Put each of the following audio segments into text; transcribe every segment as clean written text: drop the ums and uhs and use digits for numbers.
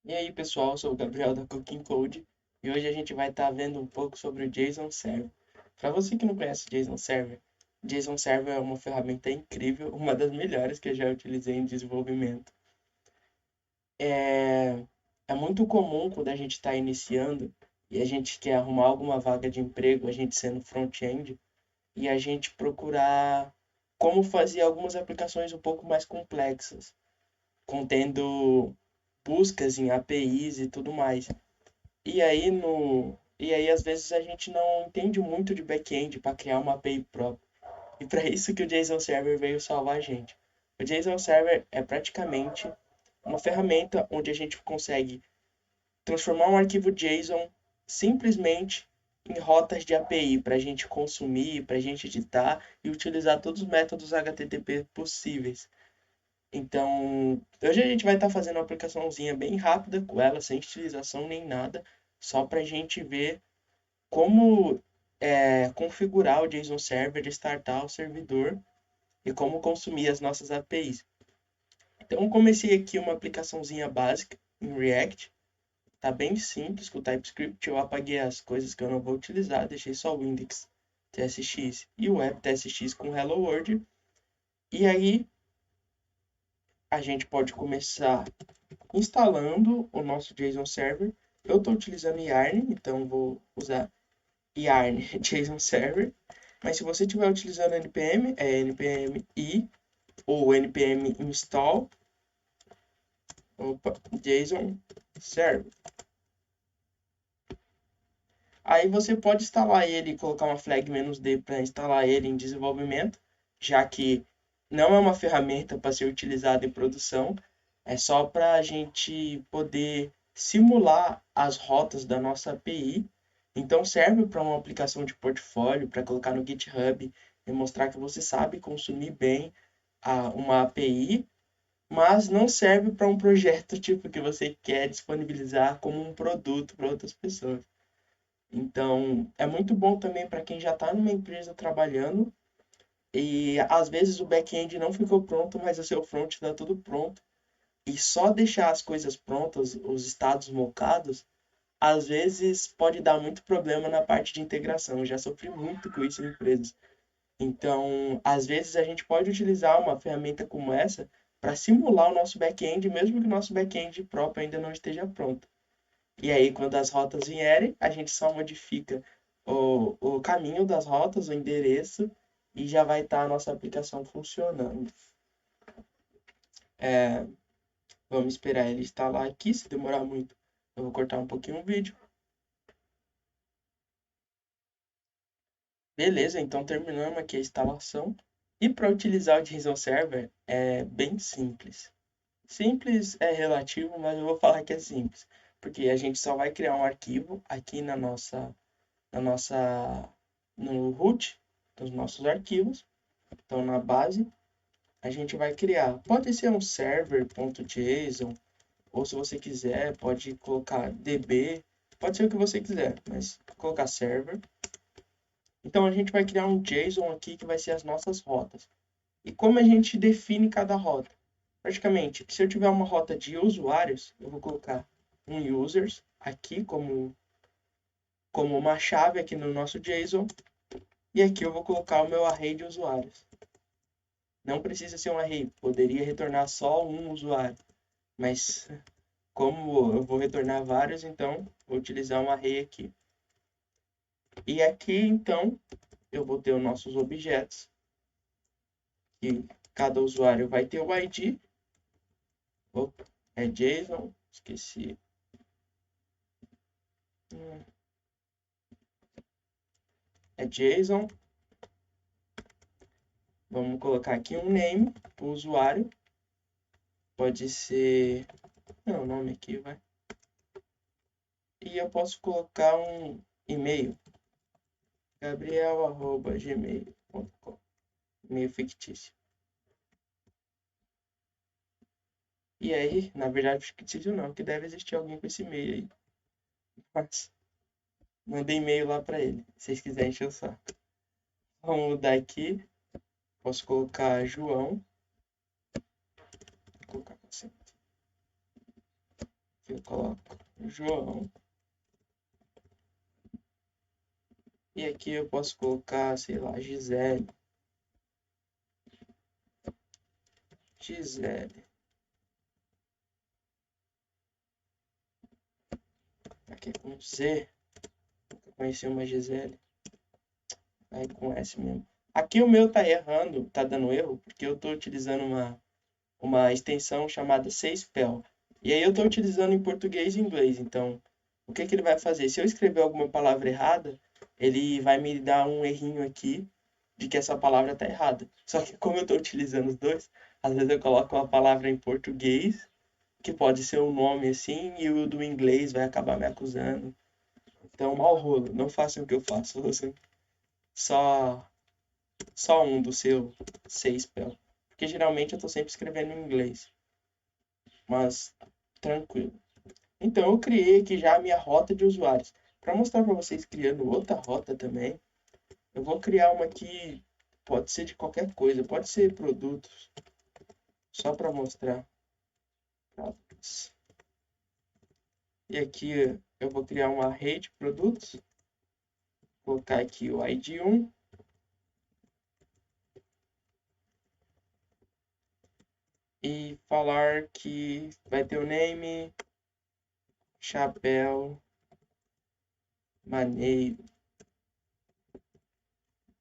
E aí, pessoal, eu sou o Gabriel da Cooking Code e hoje a gente vai estar vendo um pouco sobre o JSON Server. Para você que não conhece o JSON Server é uma ferramenta incrível, uma das melhores que eu já utilizei em desenvolvimento. É, é muito comum quando a gente está iniciando e a gente quer arrumar alguma vaga de emprego, a gente sendo front-end, e a gente procurar como fazer algumas aplicações um pouco mais complexas, contendo buscas em APIs e tudo mais. E aí às vezes a gente não entende muito de back-end para criar uma API própria. E para isso que o JSON Server veio salvar a gente. O JSON Server é praticamente uma ferramenta onde a gente consegue transformar um arquivo JSON simplesmente em rotas de API para a gente consumir, para a gente editar e utilizar todos os métodos HTTP possíveis. Então, hoje a gente vai estar fazendo uma aplicaçãozinha bem rápida com ela, sem estilização nem nada, só para a gente ver como configurar o JSON Server, startar o servidor e como consumir as nossas APIs. Então, eu comecei aqui uma aplicaçãozinha básica em React, tá bem simples com o TypeScript. Eu apaguei as coisas que eu não vou utilizar, deixei só o index TSX e o web TSX com Hello World. E aí a gente pode começar instalando o nosso JSON Server. Eu estou utilizando Yarn, então vou usar Yarn JSON Server. Mas se você estiver utilizando npm, é npm i ou npm install, JSON Server. Aí você pode instalar ele e colocar uma flag "-d" para instalar ele em desenvolvimento, já que não é uma ferramenta para ser utilizada em produção, é só para a gente poder simular as rotas da nossa API. Então serve para uma aplicação de portfólio, para colocar no GitHub e mostrar que você sabe consumir bem uma API, mas não serve para um projeto tipo que você quer disponibilizar como um produto para outras pessoas. Então, é muito bom também para quem já está numa empresa trabalhando e às vezes o back-end não ficou pronto, mas o seu front está tudo pronto. E só deixar as coisas prontas, os estados mocados, às vezes pode dar muito problema na parte de integração. Eu já sofri muito com isso em empresas. Então, às vezes a gente pode utilizar uma ferramenta como essa para simular o nosso back-end, mesmo que o nosso back-end próprio ainda não esteja pronto. E aí, quando as rotas vierem, a gente só modifica o caminho das rotas, o endereço, e já vai estar a nossa aplicação funcionando. É, vamos esperar ele instalar aqui. Se demorar muito, eu vou cortar um pouquinho o vídeo. Beleza, então terminamos aqui a instalação. E para utilizar o JSON Server é bem simples. Simples é relativo, mas eu vou falar que é simples, porque a gente só vai criar um arquivo aqui na nossa no root dos nossos arquivos. Então na base a gente vai criar, pode ser um server.json, ou se você quiser, pode colocar db, pode ser o que você quiser, mas colocar server. Então a gente vai criar um JSON aqui que vai ser as nossas rotas. E como a gente define cada rota? Praticamente, se eu tiver uma rota de usuários, eu vou colocar um users aqui como uma chave aqui no nosso JSON, e aqui eu vou colocar o meu array de usuários. Não precisa ser um array, poderia retornar só um usuário, mas como eu vou retornar vários, então vou utilizar um array aqui. E aqui, então, eu vou ter os nossos objetos, e cada usuário vai ter o ID. Opa, é JSON, esqueci. É JSON. Vamos colocar aqui um name para o usuário. Pode ser. Não, o nome aqui vai. E eu posso colocar um e-mail. Gabriel@gmail.com. E-mail fictício. E aí, na verdade, fictício não, que deve existir alguém com esse e-mail aí. Mas mandei e-mail lá para ele, se vocês quiserem encher o saco. Vamos mudar aqui. Posso colocar João. Vou colocar assim. Aqui eu coloco João. E aqui eu posso colocar, sei lá, Gisele. Gisele. Aqui é com Z. Nunca conheci uma Gisele. Aí com S mesmo. Aqui o meu tá errando, tá dando erro, porque eu tô utilizando uma extensão chamada Spell. E aí eu tô utilizando em português e inglês. Então, o que que ele vai fazer? Se eu escrever alguma palavra errada, ele vai me dar um errinho aqui de que essa palavra tá errada. Só que como eu tô utilizando os dois, às vezes eu coloco uma palavra em português, que pode ser um nome assim, e o do inglês vai acabar me acusando. Então, mau rolo. Não façam o que eu faço. Só, só um do seu spell. Porque geralmente eu tô sempre escrevendo em inglês. Mas, tranquilo. Então, eu criei aqui já a minha rota de usuários. Para mostrar para vocês criando outra rota também, eu vou criar uma que pode ser de qualquer coisa, pode ser produtos, só para mostrar. E aqui eu vou criar uma rede de produtos, vou colocar aqui o ID 1, e falar que vai ter o name, chapéu, maneiro.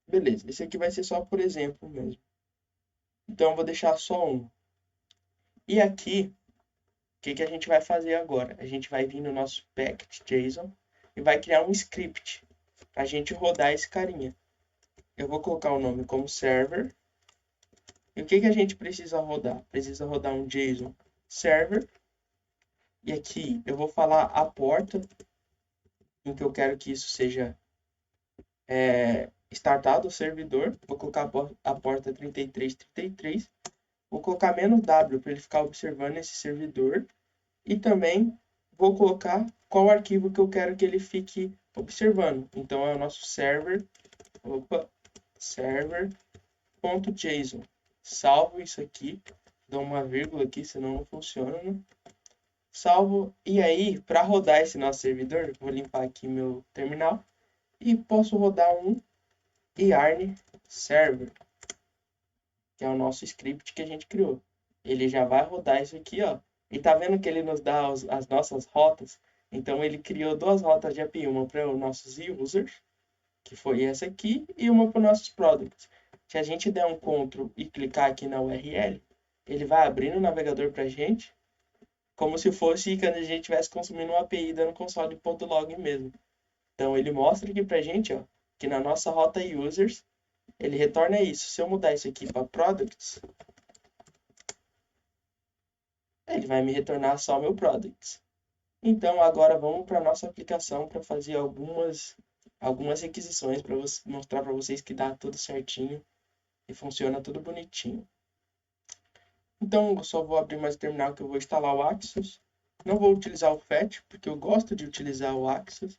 Beleza, esse aqui vai ser só por exemplo mesmo. Então eu vou deixar só um. E aqui, o que que a gente vai fazer agora? A gente vai vir no nosso package.json e vai criar um script para a gente rodar esse carinha. Eu vou colocar o nome como server. E o que que a gente precisa rodar? Precisa rodar um JSON server. E aqui eu vou falar a porta em que eu quero que isso seja startado o servidor. Vou colocar a porta 3333. Vou colocar "-w" para ele ficar observando esse servidor. E também vou colocar qual arquivo que eu quero que ele fique observando. Então é o nosso server.json. Salvo isso aqui, dou uma vírgula aqui, senão não funciona, né? Salvo, e aí, para rodar esse nosso servidor, vou limpar aqui meu terminal e posso rodar um yarn server, que é o nosso script que a gente criou. Ele já vai rodar isso aqui, ó. E tá vendo que ele nos dá as nossas rotas? Então ele criou duas rotas de API, uma para os nossos users, que foi essa aqui, e uma para os nossos products. Se a gente der um Ctrl e clicar aqui na URL, ele vai abrir no navegador para a gente, como se fosse quando a gente estivesse consumindo uma API dando console.log mesmo. Então ele mostra aqui para a gente, ó, que na nossa rota users, ele retorna isso. Se eu mudar isso aqui para products, ele vai me retornar só meu products. Então agora vamos para a nossa aplicação para fazer algumas requisições para mostrar para vocês que dá tudo certinho e funciona tudo bonitinho. Então eu só vou abrir mais o terminal que eu vou instalar o Axios. Não vou utilizar o Fetch, porque eu gosto de utilizar o Axios.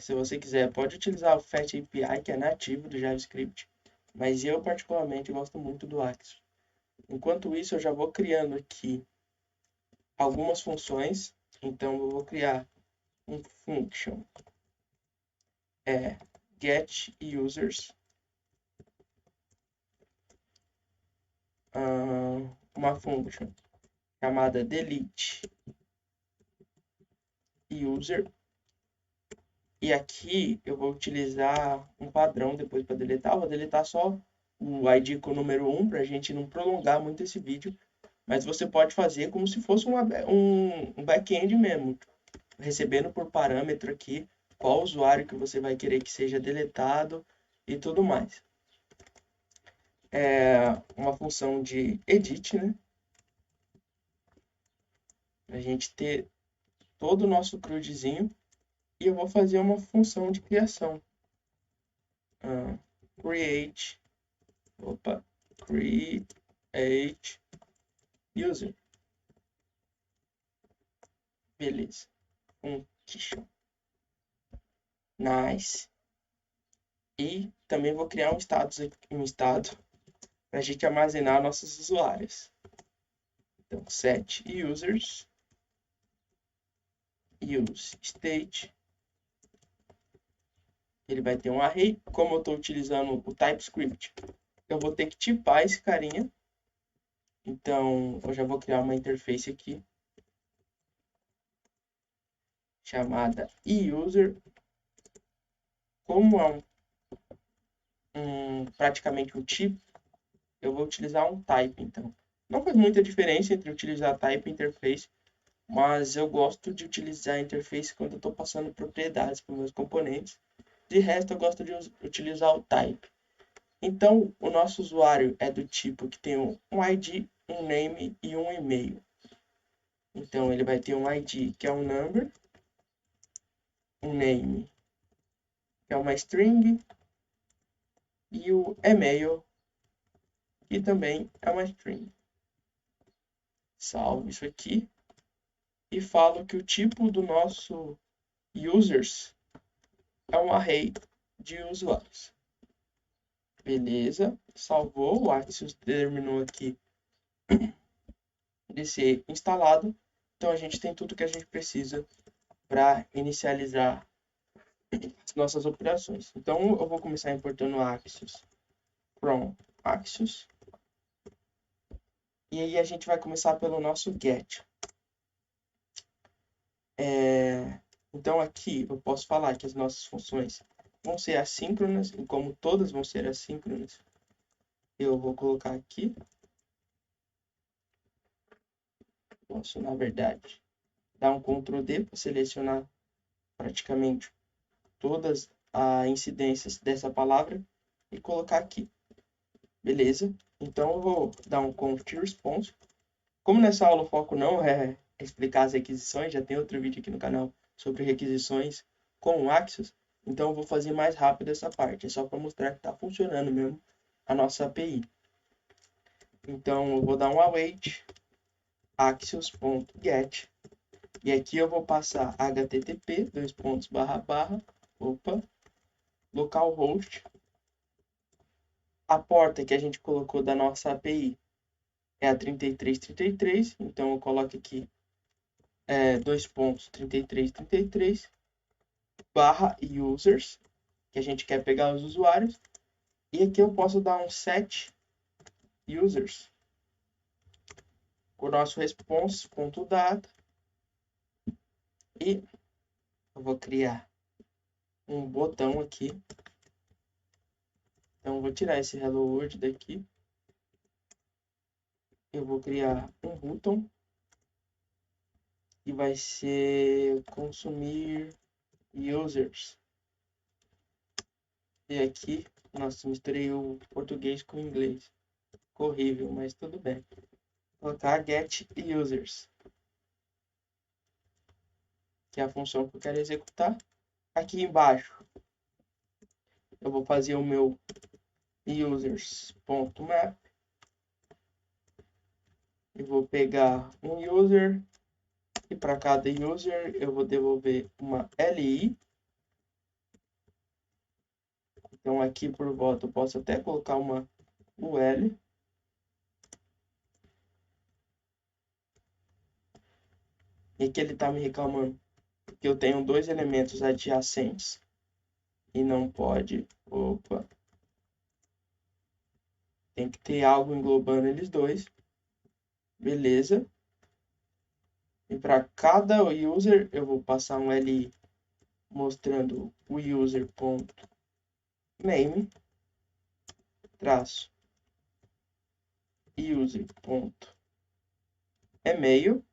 Se você quiser, pode utilizar o Fetch API, que é nativo do JavaScript. Mas eu particularmente gosto muito do Axios. Enquanto isso, eu já vou criando aqui algumas funções. Então eu vou criar um function get users, uma function chamada delete user, e aqui eu vou utilizar um padrão depois para deletar. Eu vou deletar só o ID com o número 1 para a gente não prolongar muito esse vídeo, mas você pode fazer como se fosse um back-end mesmo, recebendo por parâmetro aqui qual usuário que você vai querer que seja deletado e tudo mais. Uma função de edit, né? A gente ter todo o nosso CRUDzinho, e eu vou fazer uma função de criação. Create user. Beleza. Function. Nice. E também vou criar um estado para a gente armazenar nossos usuários. Então, set users. use state, ele vai ter um array. Como eu estou utilizando o TypeScript, eu vou ter que tipar esse carinha. Então, eu já vou criar uma interface aqui, chamada user. Como é praticamente um tipo, eu vou utilizar um type, então. Não faz muita diferença entre utilizar type e interface, mas eu gosto de utilizar a interface quando eu estou passando propriedades para os meus componentes. De resto, eu gosto de utilizar o type. Então, o nosso usuário é do tipo que tem um ID, um name e um e-mail. Então, ele vai ter um ID, que é um number, um name, que é uma string, e o e-mail, que também é uma string. Salvo isso aqui e falo que o tipo do nosso users é um array de usuários. Beleza, salvou, o Axios terminou aqui de ser instalado. Então a gente tem tudo que a gente precisa para inicializar as nossas operações. Então eu vou começar importando Axios from Axios. E aí a gente vai começar pelo nosso get. Então aqui eu posso falar que as nossas funções vão ser assíncronas, e como todas vão ser assíncronas, eu vou colocar aqui. Posso, na verdade, dar um Ctrl D para selecionar praticamente todas as incidências dessa palavra e colocar aqui. Beleza? Então eu vou dar um const response. Como nessa aula o foco não é explicar as requisições, já tem outro vídeo aqui no canal sobre requisições com o Axios, então eu vou fazer mais rápido essa parte, é só para mostrar que está funcionando mesmo a nossa API. Então eu vou dar um await axios.get e aqui eu vou passar http localhost. A porta que a gente colocou da nossa API é a 3333, então eu coloco aqui 2.3333 barra users, que a gente quer pegar os usuários, e aqui eu posso dar um set users, o nosso response.data, e eu vou criar um botão aqui. Então eu vou tirar esse hello world daqui. Eu vou criar um button e vai ser consumir users. E aqui, nossa, misturei o português com o inglês. Ficou horrível, mas tudo bem. Vou colocar get users, que é a função que eu quero executar. Aqui embaixo, eu vou fazer o meu users.map. Eu vou pegar um user e para cada user eu vou devolver uma LI. Então aqui por volta eu posso até colocar uma UL. E aqui ele está me reclamando que eu tenho dois elementos adjacentes e não pode. Opa! Tem que ter algo englobando eles dois. Beleza. E para cada user eu vou passar um LI mostrando o user.name traço user.email.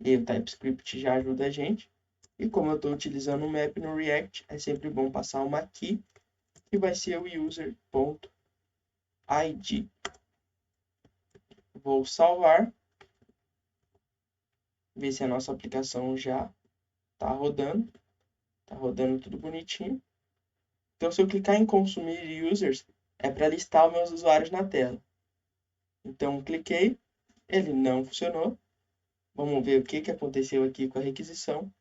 E o TypeScript já ajuda a gente. E como eu estou utilizando o map no React, é sempre bom passar uma key, que vai ser o user.id. Vou salvar, ver se a nossa aplicação já está rodando. Está rodando tudo bonitinho. Então, se eu clicar em consumir users, é para listar os meus usuários na tela. Então, cliquei, ele não funcionou. Vamos ver o que aconteceu aqui com a requisição.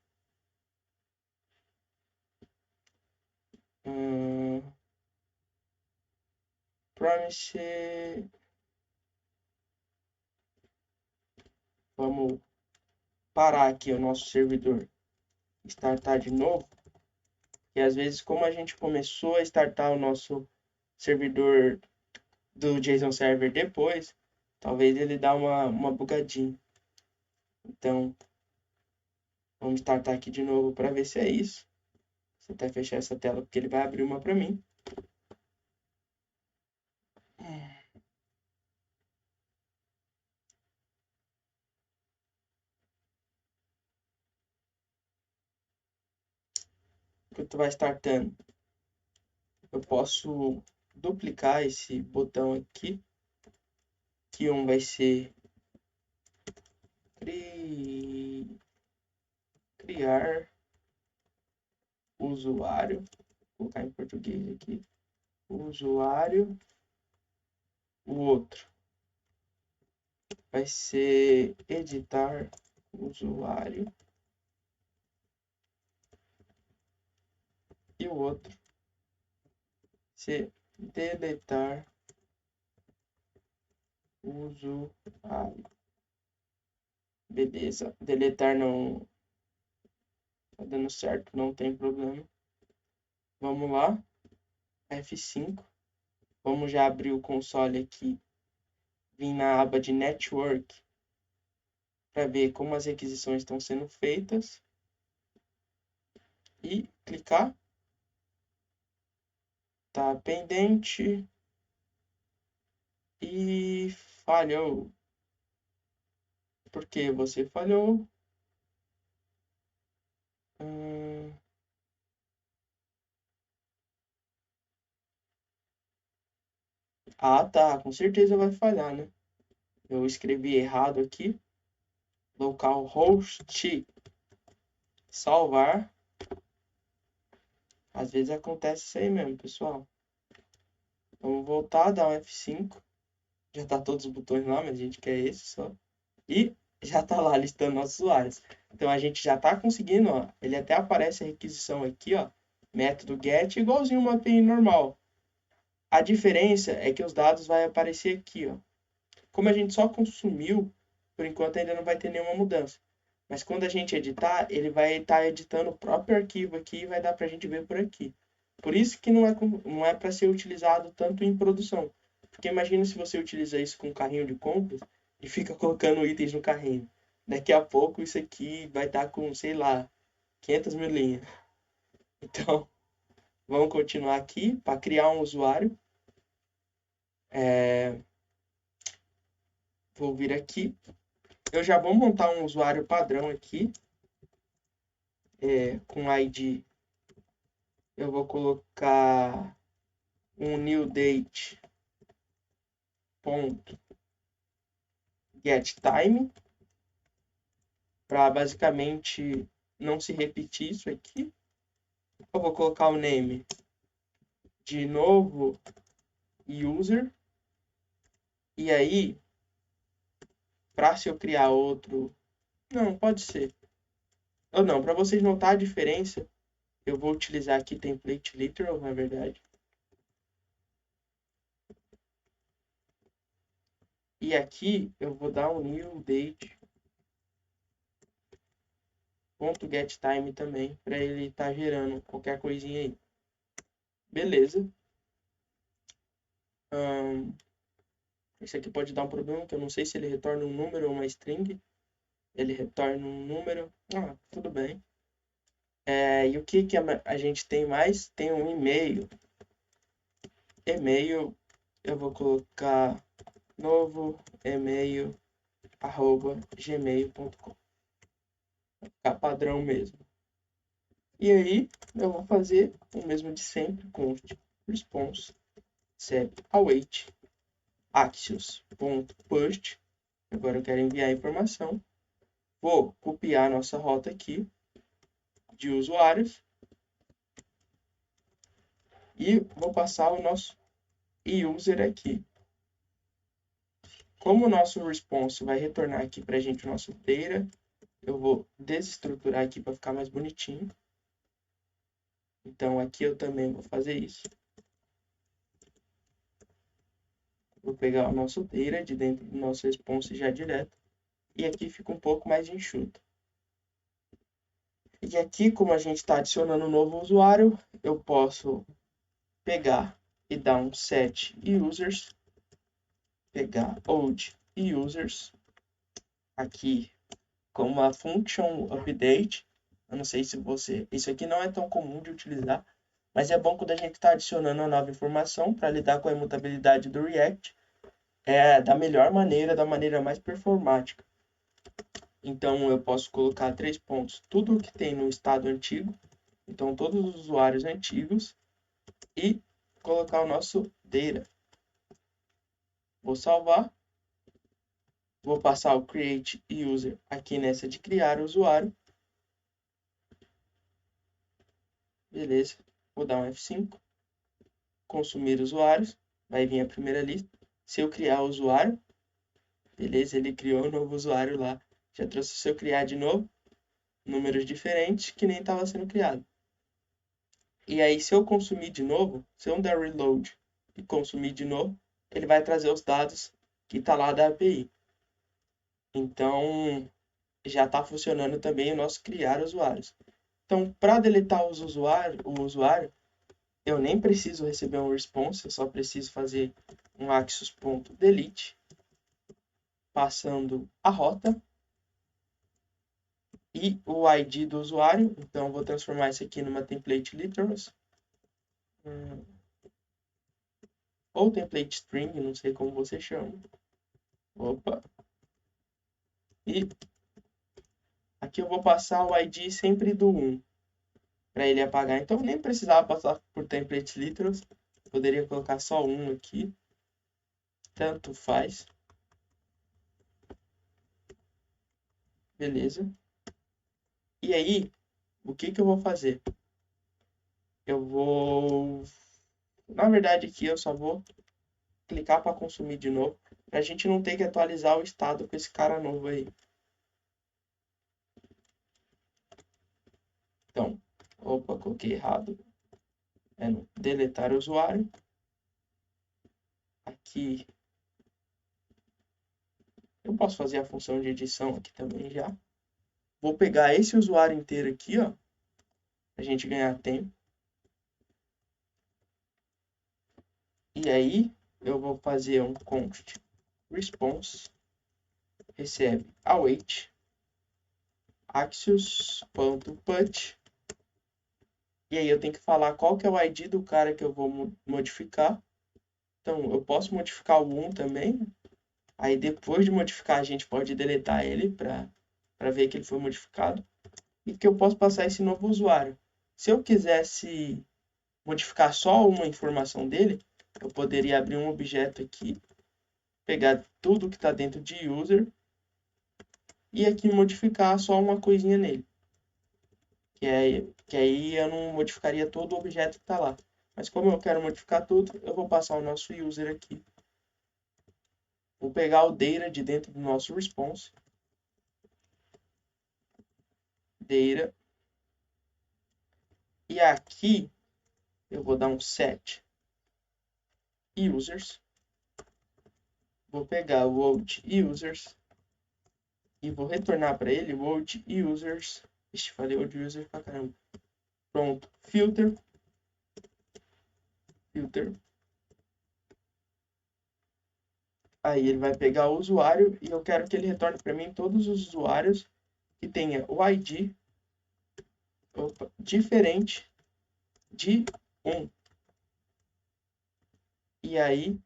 Promise. Vamos parar aqui o nosso servidor, startar de novo, e às vezes como a gente começou a startar o nosso servidor do JSON Server depois, talvez ele dá uma bugadinha. Então, vamos startar aqui de novo para ver se é isso. Vou até fechar essa tela porque ele vai abrir uma para mim. Enquanto vai startando, eu posso duplicar esse botão aqui, que um vai ser criar usuário, vou colocar em português aqui, usuário, o outro vai ser editar usuário e o outro ser deletar usuário. Beleza, deletar não tá dando certo, não tem problema. Vamos lá, F5. Vamos já abrir o console aqui, vir na aba de Network para ver como as requisições estão sendo feitas e clicar. Tá pendente e falhou. Por que você falhou? Ah, tá. Com certeza vai falhar, né? Eu escrevi errado aqui. Localhost salvar. Às vezes acontece isso aí mesmo, pessoal. Vamos voltar, dar um F5. Já tá todos os botões lá, mas a gente quer esse só. E já tá lá listando nossos usuários. Então a gente já tá conseguindo, ó. Ele até aparece a requisição aqui, ó. Método get igualzinho uma API normal. A diferença é que os dados vai aparecer aqui, ó. Como a gente só consumiu, por enquanto ainda não vai ter nenhuma mudança. Mas quando a gente editar, ele vai estar editando o próprio arquivo aqui e vai dar para a gente ver por aqui. Por isso que não é para ser utilizado tanto em produção. Porque imagina se você utiliza isso com um carrinho de compras e fica colocando itens no carrinho. Daqui a pouco isso aqui vai estar com, sei lá, 500 mil linhas. Então, vamos continuar aqui para criar um usuário. Vou vir aqui. Eu já vou montar um usuário padrão aqui. Com ID. Eu vou colocar um new date ponto get time para basicamente não se repetir isso aqui. Eu vou colocar o name de novo user. E aí, para se eu criar outro, não, pode ser. Ou não, para vocês notar a diferença, eu vou utilizar aqui template literal, na verdade. E aqui eu vou dar um new date ponto get time também, para ele estar gerando qualquer coisinha aí. Beleza. Esse aqui pode dar um problema, que eu não sei se ele retorna um número ou uma string. Ele retorna um número. Ah, tudo bem. E o que a gente tem mais? Tem um e-mail. E-mail, eu vou colocar novo e-mail @gmail.com. Vai ficar padrão mesmo. E aí, eu vou fazer o mesmo de sempre, const response set await axios.post. Agora eu quero enviar a informação. Vou copiar a nossa rota aqui de usuários e vou passar o nosso user aqui. Como o nosso response vai retornar aqui para a gente o nosso data, eu vou desestruturar aqui para ficar mais bonitinho. Então aqui eu também vou fazer isso. Vou pegar o nosso data de dentro do nosso response já direto. E aqui fica um pouco mais enxuto. E aqui, como a gente está adicionando um novo usuário, eu posso pegar e dar um set users, pegar old users, aqui com uma function update. Eu não sei se você... Isso aqui não é tão comum de utilizar, mas é bom quando a gente está adicionando uma nova informação para lidar com a imutabilidade do React, da melhor maneira, da maneira mais performática. Então, eu posso colocar 3 pontos, tudo que tem no estado antigo, então todos os usuários antigos, e colocar o nosso data. Vou salvar, vou passar o create user aqui nessa de criar usuário. Beleza, vou dar um F5, consumir usuários, vai vir a primeira lista. Se eu criar o usuário, beleza, ele criou um novo usuário lá. Já trouxe, se eu criar de novo, números diferentes que nem estava sendo criado. E aí, se eu consumir de novo, se eu der reload e consumir de novo, ele vai trazer os dados que está lá da API. Então, já está funcionando também o nosso criar usuários. Então, para deletar o usuário, eu nem preciso receber um response, eu só preciso fazer um axios.delete, passando a rota e o ID do usuário. Então, vou transformar isso aqui numa template literals, ou template string, não sei como você chama. Opa! E aqui eu vou passar o ID sempre do 1, para ele apagar. Então, eu nem precisava passar por template literals, poderia colocar só 1 aqui, tanto faz. Beleza. E aí, o que eu vou fazer? Eu vou... Na verdade, aqui eu só vou clicar para consumir de novo, para a gente não ter que atualizar o estado com esse cara novo aí. Então, opa, coloquei errado. É no deletar o usuário. Aqui, eu posso fazer a função de edição aqui também já. Vou pegar esse usuário inteiro aqui, ó, pra gente ganhar tempo. E aí, eu vou fazer um const response, recebe await, axios.put. E aí eu tenho que falar qual que é o ID do cara que eu vou modificar. Então, eu posso modificar o 1 também. Aí, depois de modificar, a gente pode deletar ele para ver que ele foi modificado. E que eu posso passar esse novo usuário. Se eu quisesse modificar só uma informação dele, eu poderia abrir um objeto aqui, pegar tudo que está dentro de user e aqui modificar só uma coisinha nele. Que aí eu não modificaria todo o objeto que está lá. Mas como eu quero modificar tudo, eu vou passar o nosso user aqui. Vou pegar o data de dentro do nosso response. Data. E aqui eu vou dar um set users. Vou pegar o old users e vou retornar para ele o old users. Ixi, falei old users pra caramba. Pronto, filter. Aí ele vai pegar o usuário e eu quero que ele retorne para mim todos os usuários que tenha o ID diferente de 1. E aí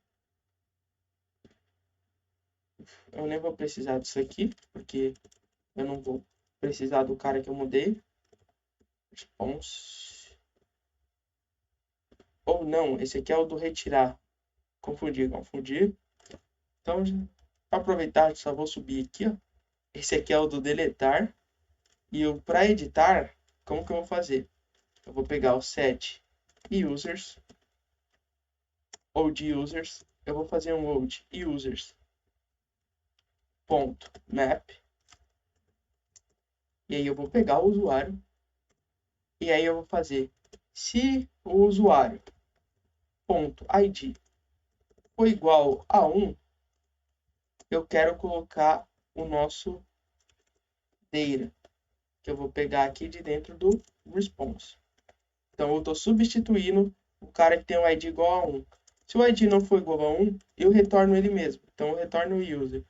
eu nem vou precisar disso aqui, porque eu não vou precisar do cara que eu mudei. Response. Ou não, esse aqui é o do retirar. Confundi. Então, para aproveitar, só vou subir aqui, ó. Esse aqui é o do deletar. E para editar, como que eu vou fazer? Eu vou pegar o set users, old users. Eu vou fazer um old users ponto map. E aí eu vou pegar o usuário. E aí eu vou fazer, se o usuário ponto id for igual a 1, eu quero colocar o nosso data. que eu vou pegar aqui de dentro do response. Então, eu estou substituindo o cara que tem um ID igual a 1. Se o ID não for igual a 1, eu retorno ele mesmo. Então, eu retorno o user.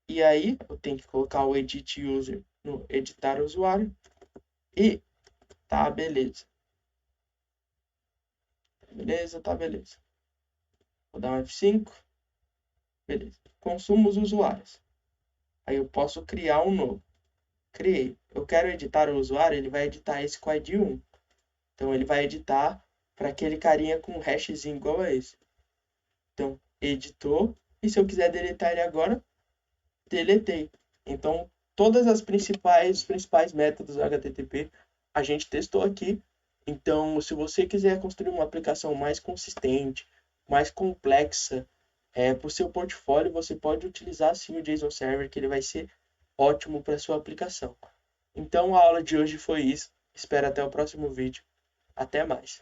E aí, eu tenho que colocar o edit user no editar usuário. E tá, beleza. Beleza, tá, beleza. Vou dar um F5. Beleza. Consumos usuários. Aí eu posso criar um novo. Criei. Eu quero editar o usuário, ele vai editar esse com o ID 1. Então, ele vai editar para aquele carinha com um hashzinho igual a esse. Então, editou. E se eu quiser deletar ele agora, deletei. Então, todas as principais métodos HTTP a gente testou aqui. Então, se você quiser construir uma aplicação mais consistente, mais complexa, para o seu portfólio, você pode utilizar sim o JSON Server, que ele vai ser ótimo para sua aplicação. Então, a aula de hoje foi isso. Espero até o próximo vídeo. Até mais.